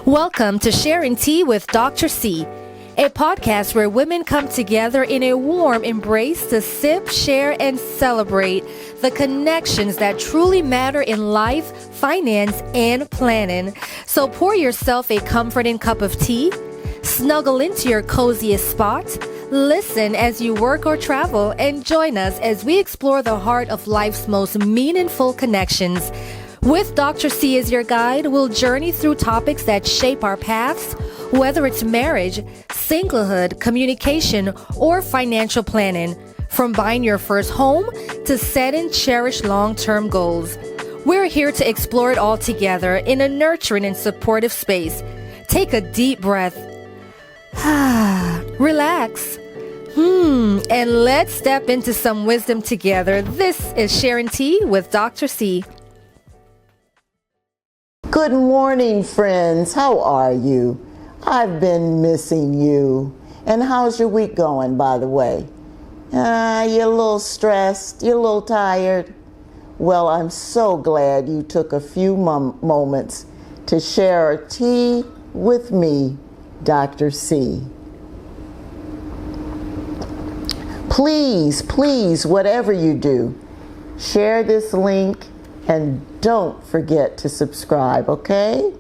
Welcome to Sharing Tea with Dr. C, a podcast where women come together in a warm embrace to sip, share, and celebrate the connections that truly matter in life, finance, and planning. So pour yourself a comforting cup of tea, snuggle into your coziest spot, listen as you work or travel, and join us as we explore the heart of life's most meaningful connections. With Dr. C as your guide, we'll journey through topics that shape our paths, whether it's marriage, singlehood, communication, or financial planning. From buying your first home to setting cherished long-term goals. We're here to explore it all together in a nurturing and supportive space. Take a deep breath. Relax. And let's step into some wisdom together. This is Sharing Tea with Dr. C. Good morning, friends. How are you? I've been missing you. And how's your week going, by the way? You're a little stressed? You're a little tired? Well, I'm so glad you took a few moments to share a tea with me, Dr. C. Please, whatever you do, share this link and don't forget to subscribe, okay?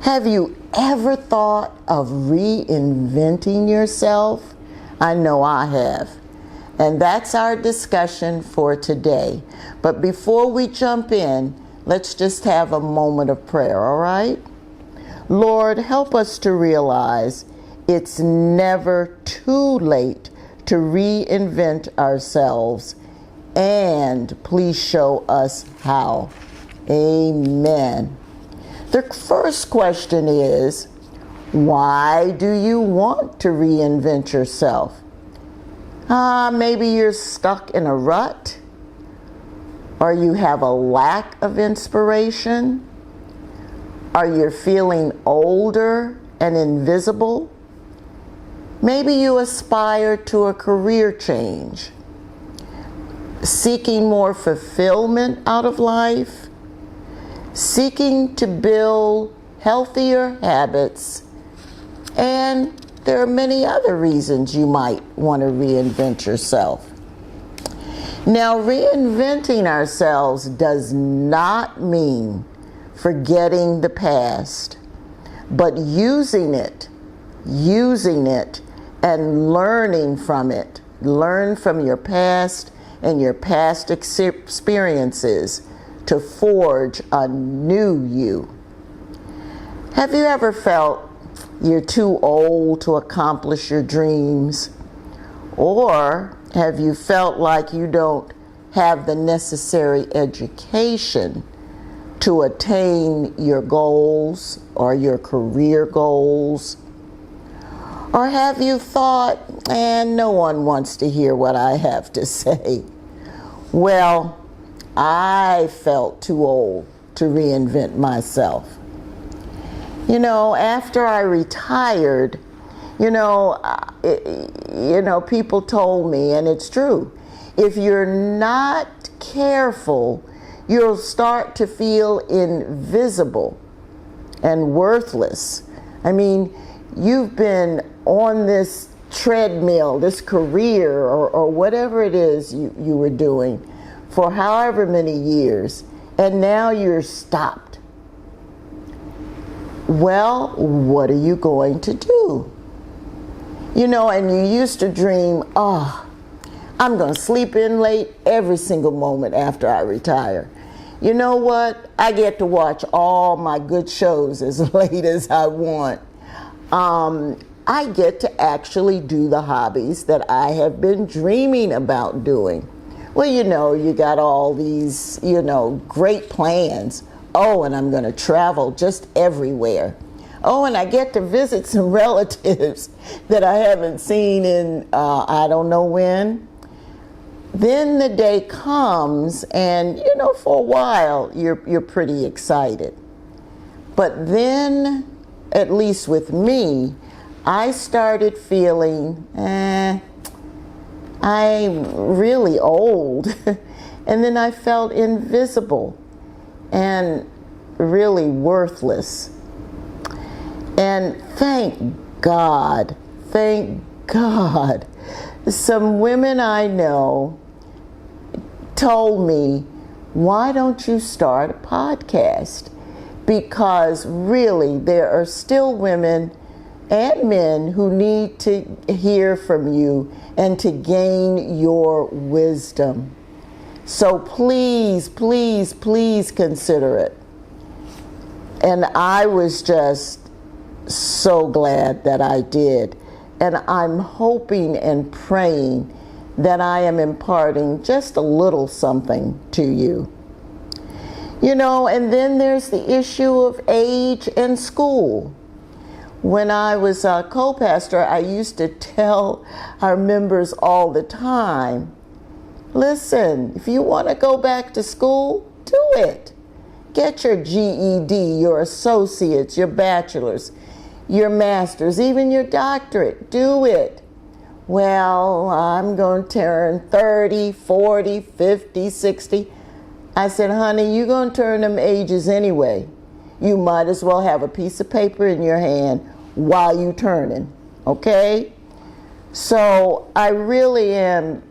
Have you ever thought of reinventing yourself? I know I have. And that's our discussion for today. But before we jump in, let's just have a moment of prayer, all right? Lord, help us to realize it's never too late to reinvent ourselves, and please show us how. Amen. The first question is, why do you want to reinvent yourself? Maybe you're stuck in a rut, or you have a lack of inspiration, or you're feeling older and invisible. Maybe you aspire to a career change, seeking more fulfillment out of life, seeking to build healthier habits, and there are many other reasons you might want to reinvent yourself. Now, reinventing ourselves does not mean forgetting the past, but using it and learning from it. Learn from your past and your past experiences to forge a new you. Have you ever felt you're too old to accomplish your dreams? Or have you felt like you don't have the necessary education to attain your goals or your career goals? Or have you thought, no one wants to hear what I have to say? Well, I felt too old to reinvent myself. After I retired, people told me, and it's true, if you're not careful, you'll start to feel invisible and worthless. I mean, you've been on this treadmill, this career, or whatever it is you were doing for however many years, and now you're stopped. Well, what are you going to do? And you used to dream, I'm going to sleep in late every single moment after I retire. You know what? I get to watch all my good shows as late as I want. I get to actually do the hobbies that I have been dreaming about doing. Well, you got all these, great plans. Oh, and I'm going to travel just everywhere. Oh, and I get to visit some relatives that I haven't seen in, I don't know when. Then the day comes and, for a while, you're pretty excited. But then, at least with me, I started feeling, I'm really old. And then I felt invisible and really worthless. And thank God, some women I know told me, why don't you start a podcast? Because really, there are still women and men who need to hear from you and to gain your wisdom. So please, please, please consider it. And I was just so glad that I did. And I'm hoping and praying that I am imparting just a little something to you. And then there's the issue of age and school. When I was a co-pastor, I used to tell our members all the time, listen, if you want to go back to school, do it. Get your GED, your associates, your bachelor's, your master's, even your doctorate. Do it. Well, I'm going to turn 30, 40, 50, 60. I said, honey, you're going to turn them ages anyway. You might as well have a piece of paper in your hand while you turning, okay? So I really am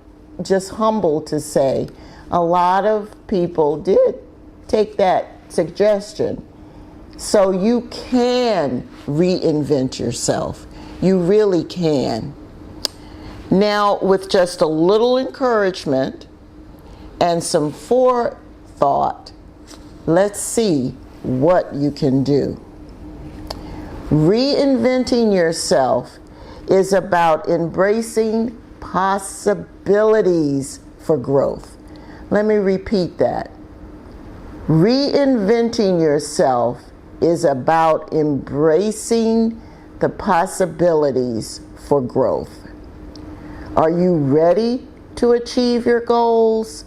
just humbled to say a lot of people did take that suggestion. So you can reinvent yourself. You really can. Now, with just a little encouragement and some forethought, let's see what you can do. Reinventing yourself is about embracing possibilities for growth. Let me repeat that. Reinventing yourself is about embracing the possibilities for growth. Are you ready to achieve your goals?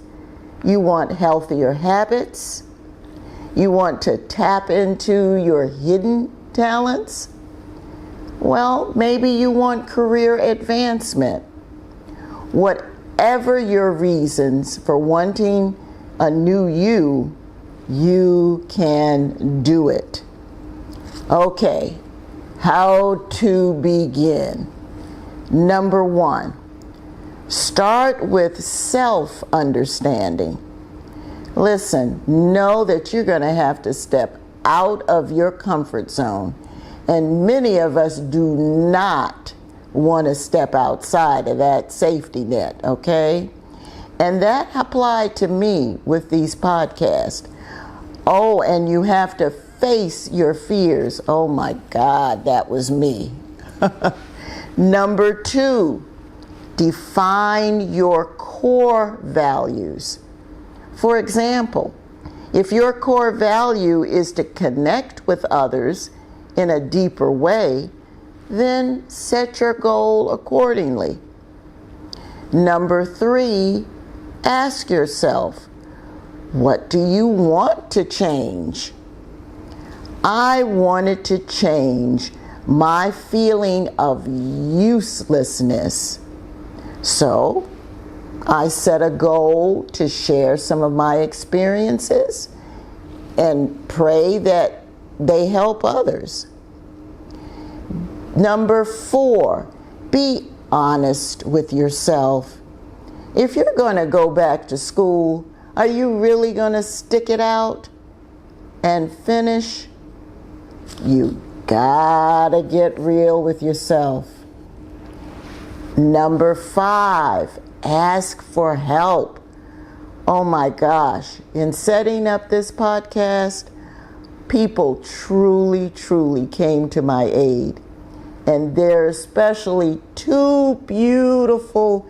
You want healthier habits? You want to tap into your hidden talents? Well, maybe you want career advancement. Whatever your reasons for wanting a new you, you can do it. Okay, how to begin? Number 1, start with self-understanding. Listen, know that you're going to have to step out of your comfort zone. And many of us do not want to step outside of that safety net, okay? And that applied to me with these podcasts. Oh, and you have to face your fears. Oh my God, that was me. Number 2, define your core values. For example, if your core value is to connect with others in a deeper way, then set your goal accordingly. Number 3, ask yourself, what do you want to change? I wanted to change my feeling of uselessness. So I set a goal to share some of my experiences and pray that they help others. Number 4, be honest with yourself. If you're going to go back to school, are you really going to stick it out and finish? You gotta get real with yourself. Number 5, ask for help. Oh my gosh, in setting up this podcast, people truly, truly came to my aid. And there are especially 2 beautiful,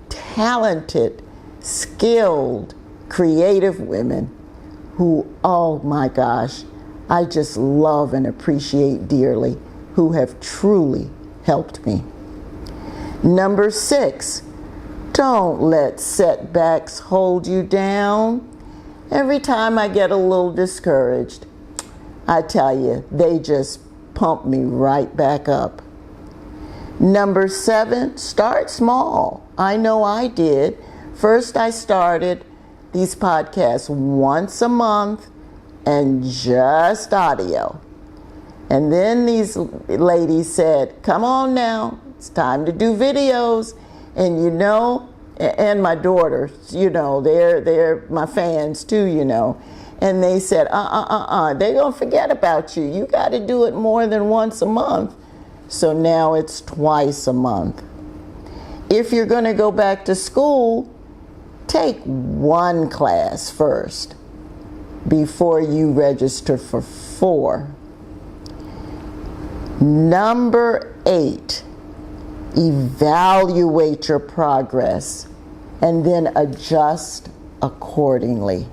talented, skilled, creative women who, oh my gosh, I just love and appreciate dearly, who have truly helped me. Number 6, don't let setbacks hold you down. Every time I get a little discouraged, I tell you, they just pump me right back up. Number 7, start small. I know I did. First, I started these podcasts once a month and just audio. And then these ladies said, come on now, it's time to do videos. And and my daughters, they're my fans too, And they said, they're going to forget about you. You got to do it more than once a month. So now it's twice a month. If you're going to go back to school, take one class first before you register for 4. Number 8, evaluate your progress and then adjust accordingly.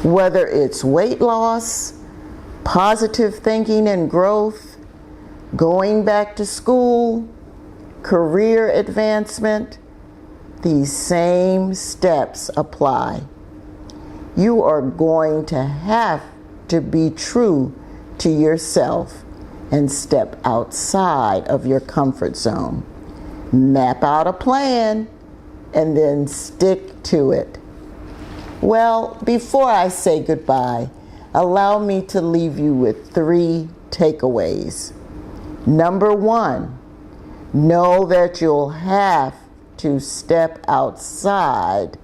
Whether it's weight loss, positive thinking and growth, going back to school, career advancement, these same steps apply. You are going to have to be true to yourself and step outside of your comfort zone. Map out a plan and then stick to it. Well, before I say goodbye, allow me to leave you with 3 takeaways. Number 1, know that you'll have to step outside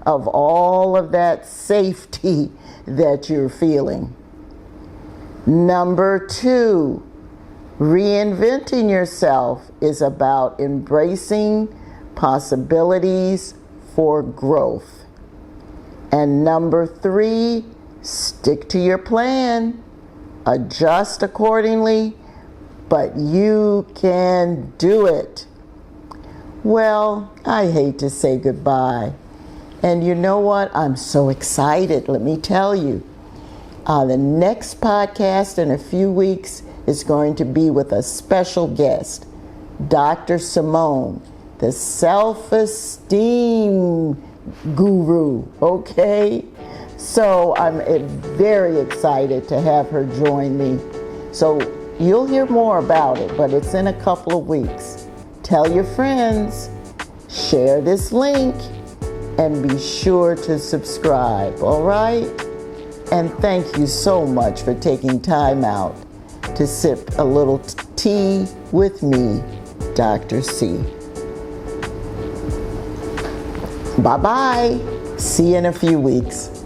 of all of that safety that you're feeling. Number 2, reinventing yourself is about embracing possibilities for growth. And number 3, stick to your plan, adjust accordingly, but you can do it. Well, I hate to say goodbye. And you know what? I'm so excited, let me tell you. The next podcast in a few weeks is going to be with a special guest, Dr. Simone, the self-esteem guru, okay? So I'm very excited to have her join me. So you'll hear more about it, but it's in a couple of weeks. Tell your friends, share this link, and be sure to subscribe, all right? And thank you so much for taking time out to sip a little tea with me, Dr. C. Bye-bye. See you in a few weeks.